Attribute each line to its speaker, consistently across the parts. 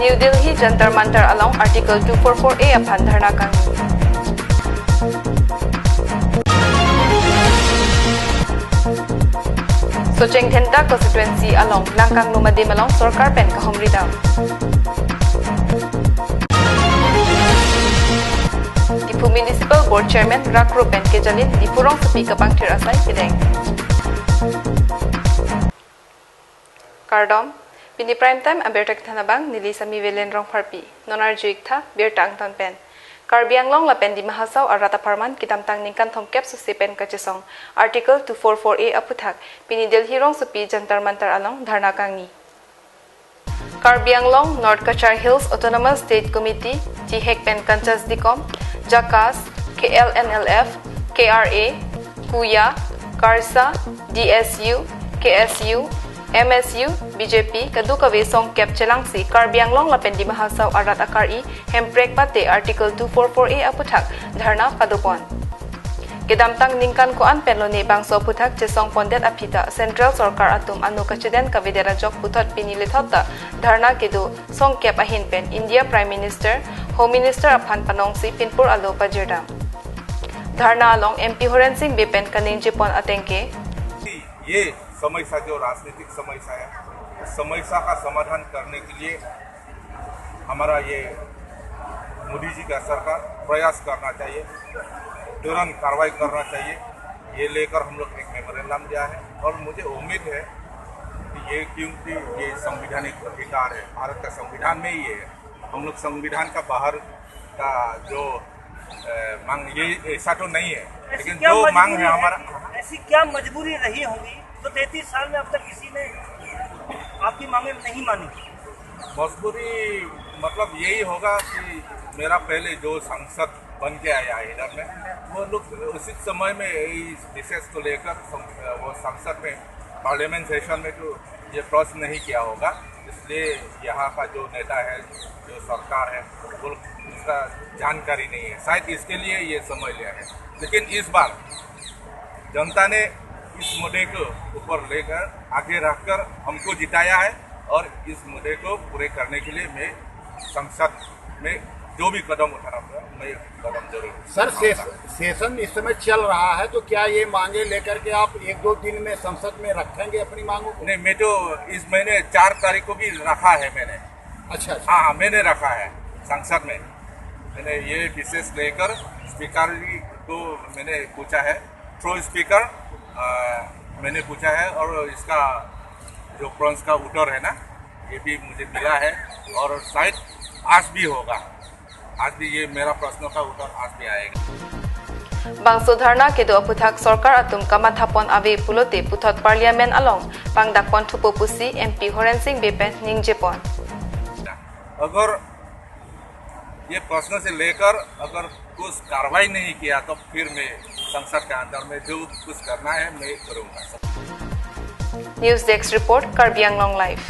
Speaker 1: New Delhi Jantar Mantar along Article 244A aphan dharna kami. Socheng Thenta constituency along Langkang Lumadim along Sorkar Pen Kahomrida. Dipu Municipal Board Chairman Rakro Pen Kejalin Dipurong Sepi Kapangtir Asai Pideng. Kardom Bini Prime Time Abertak Thanabang Nili Sami Velen Rong Parpi Nonar Juikta Birtang Ton Pen Karbi Anglong Lapen di Mahasau Arata Parman Kitamtang Ningkan Thomkep Susipen Kachesong Article 244A Aputhak Pini Delhi Rong Supi Jantar Mantar Along Dharna Kangni Karbi Anglong North Kachar Hills Autonomous State Committee Jihek Pen Kanchas Dikom Jakas KLNLF KRA Kuya Karsa DSU KSU MSU, BJP, Kaduka Vesong Kep Chelangsi, Karbi Anglong Lapen di Mahasau Arat Akari, Hemprek Pate, Article 244A Aputhak, Dharna Padupon. Kedamtang Ningkan Koan Penloni Bangso Puthak, Jesong Pondet Apita, Central Sorkar Atum, Anu Kachiden Kavidera Jok Putot Pinilithota, Dharna Kedu, Song Kep Ahin Pen, India Prime Minister, Home Minister Aphan Panongsi, Pinpur Alo Pajirdam. Dharna Along MP Horen Singh Bepen Kaningjipon Atenke.
Speaker 2: समस्या जो राजनीतिक समस्या है, समस्या का समाधान करने के लिए हमारा ये मोदी जी का सरकार प्रयास करना चाहिए, तुरंत कार्रवाई करना चाहिए। ये लेकर हम लोग एक मेमोरेंडम दिया है और मुझे उम्मीद है कि ये क्योंकि ये संवैधानिक अधिकार है, भारत का संविधान में ही है। हम लोग संविधान का बाहर का जो मांग ये ऐसा तो नहीं है, लेकिन जो मांग है हमारा,
Speaker 3: ऐसी क्या मजबूरी रही होगी तो 33 साल में अब तक किसी ने आपकी मांगे नहीं मानी?
Speaker 2: मजबूरी मतलब यही होगा कि मेरा पहले जो सांसद बन के आया इधर में, वो लोग उसी समय में इस विशेष को लेकर वो सांसद में पार्लियामेंट सेशन में तो ये प्रश्न नहीं किया होगा, इसलिए यहाँ का जो नेता है, जो सरकार है, वो इसका जानकारी नहीं है, शायद इसके लिए ये समय लिया है। लेकिन इस बार जनता ने इस मुद्दे को ऊपर लेकर आगे रखकर हमको जिताया है और इस मुद्दे को पूरे करने के लिए मैं संसद में जो भी कदम उठाना होगा मैं कदम जरूर।
Speaker 4: सर सेशन इस समय चल रहा है, तो क्या ये मांगे लेकर के आप 1-2 दिन में संसद में रखेंगे अपनी मांगों को?
Speaker 2: नहीं, मैं तो इस महीने 4 तारीख को भी रखा है मैंने।
Speaker 4: अच्छा।
Speaker 2: हाँ, मैंने रखा है संसद में। मैंने ये विशेष लेकर स्पीकर जी को मैंने पूछा है, थ्रू स्पीकर मैंने पूछा है और इसका जो प्रश्न का उत्तर है ना, ये भी मुझे मिला है और शायद आज भी होगा। आज भी ये मेरा प्रश्नों का उत्तर आज भी आएगा।
Speaker 1: Bangso Dharna Kedo Aputhak Sorkar Atum Kamathapon Ave Pulote Puthot Parliament Along Pangdakpon Thupopusi MP Horen Singh Bepen Ningjepon.
Speaker 2: अगर ये प्रश्न से लेकर अगर कुछ कार्रवाई नहीं किया तो फिर मैं संसद के अंदर में जो कुछ करना है मैं करूँगा।
Speaker 1: News Desk Report Karbi Anglong Live.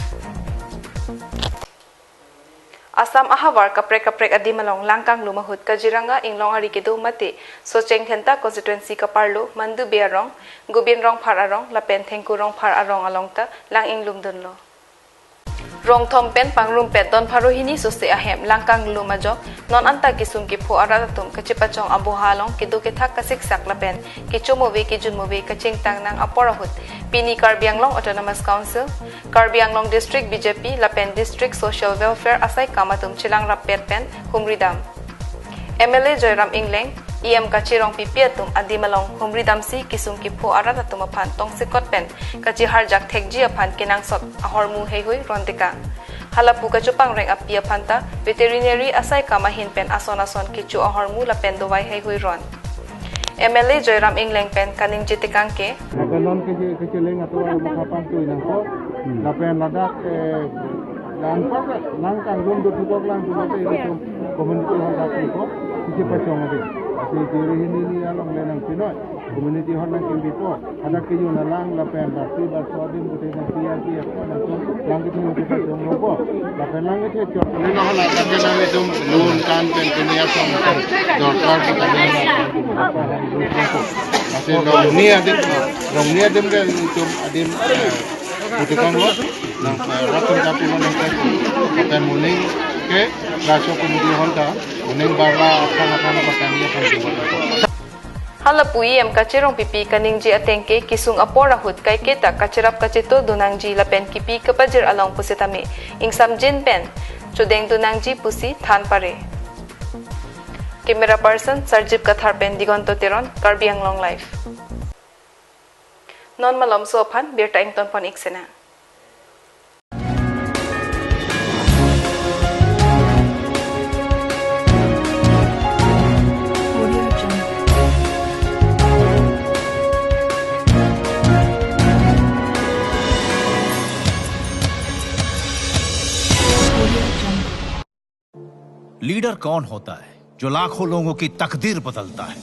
Speaker 1: Assam Ahawar kaprek adimalong Langkang Lumahut Kajiranga Inglong Arikedo Mate Socheng Thenta constituency Kaparlo Mandu Bearong Gubin Rong Pararong Lapen Tengku Rong Pararong Alongta Lang Inglum Dunlo Rong Thompen Pangrum Pet Don Parohini Suste Ahem Langkang Lumajo Non Anta Kisum Kipo Aradatum Kachipachong Abu Halong Kido Ketak Kasiksak Lapen Kichumove Kijunmove Kaching Tang Nang Aporahut Pini Karbi Anglong Autonomous Council Karbi Anglong District BJP Lapen District Social Welfare Asai Kamatum Chilang Rapet Pen Humridam MLA Joyram Ingleng EM Kachirong Pipiatum Adimalong Humridam Si Kisum Kipo Aradatum Apan Tong Sikot Pen Kachihar Jak Thekji Apan Kinang Sot Ahormu Heihui Rondeka Halapu Kachupang Reng Apia Panta Veterinary Asai Kamahin Pen Ason Kichu Ahormu Lapen Dowai Heihui Ron MLA Joyram Ingleng Pen Kaning Jitikangke
Speaker 5: Lapenon kecileng atau kapan tu inang ko lapen ladak dan langkang dum do tukok lang tu mate itu community hall dak ko kisi pachong ade ati diri ini along lenang pinoi community hall nang kimbi po ada kiyo na lang lapen basi baso adim buti na PRP ko na to lang itu mati pachong ko lapen lang itu chot lena hall lapen lang itu loan kan pen dunia sampai dorkar kita Kasi long niya din kan itu adim buti kan nang rakun dapur nang kan muning ke raso komedi holda muning barla akan bakania kan.
Speaker 1: Halapui am kachirong pipi kaning ji atengke kisung apora hut kai keta kachirap kachito dunang ji lapen kipi kapajir along pusitame ingsam jin pen chudeng dunang ji pusi than pare. Camera person Sarjip Kathar pen Digonto Teron Karbi Anglong Life. Non malom sopan birta ington pon iksena.
Speaker 6: Leader कौन होता है जो लाखों लोगों की तकदीर बदलता है?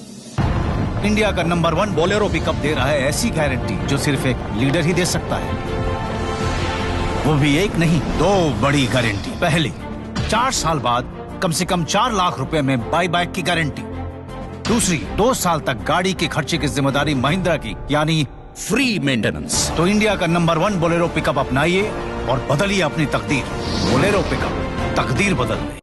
Speaker 6: इंडिया का नंबर 1 बोलेरो पिकअप दे रहा है ऐसी गारंटी जो सिर्फ एक लीडर ही दे सकता है। वो भी एक नहीं 2 बड़ी गारंटी। पहली, 4 साल बाद कम से कम 4 लाख रुपए में बाई बैक की गारंटी। दूसरी, 2 साल तक गाड़ी के खर्चे की जिम्मेदारी महिंद्रा की, यानी फ्री मेंटेनेंस। तो इंडिया का नंबर 1 बोलेरो पिकअप अपनाइए और बदलिए अपनी तकदीर। बोलेरो पिकअप, तकदीर बदल दे।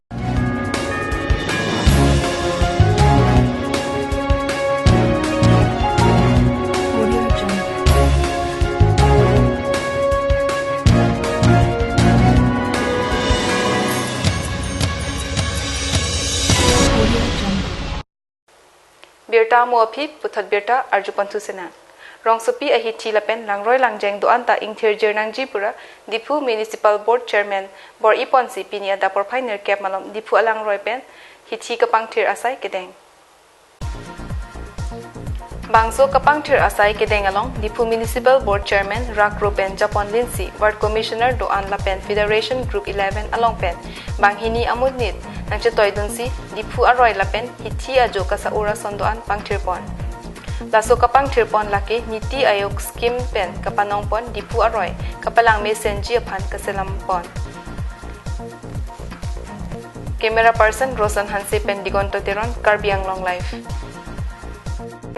Speaker 1: Birta mo api putat birta arjupantu sena. Rong sopi ahithi lapen langroy langjeng doan ta ingthir jirnang jipura Difu Municipal Board Chairman Bor Iponsi pinia dapor pioneer cap malom Difu alangroy pen hithi kapangthir asai kedeng. Bangso kapangthir asai kedeng along Difu Municipal Board Chairman Rakro pen Japon Lindsay Ward Commissioner Doan Lapen Federation Group 11 along pen Banghini Amudnit nang chetoy dunsi Difu aroy lapen hithi ajo kasa ura sondoan pangthirpon. Laso kapang tirpon laki niti ayok skim pen kapanong pon Difu aroy kapalang mesenji apan kaselampon. Camera person Rosan Hansi pen Digonto Teron Karbi Anglong Life.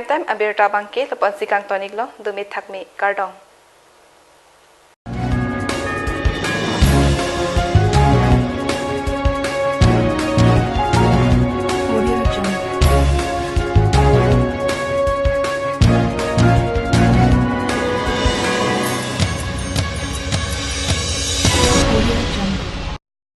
Speaker 1: Time abirta bangke lapon si kang tonig lo dumit thakme kardong.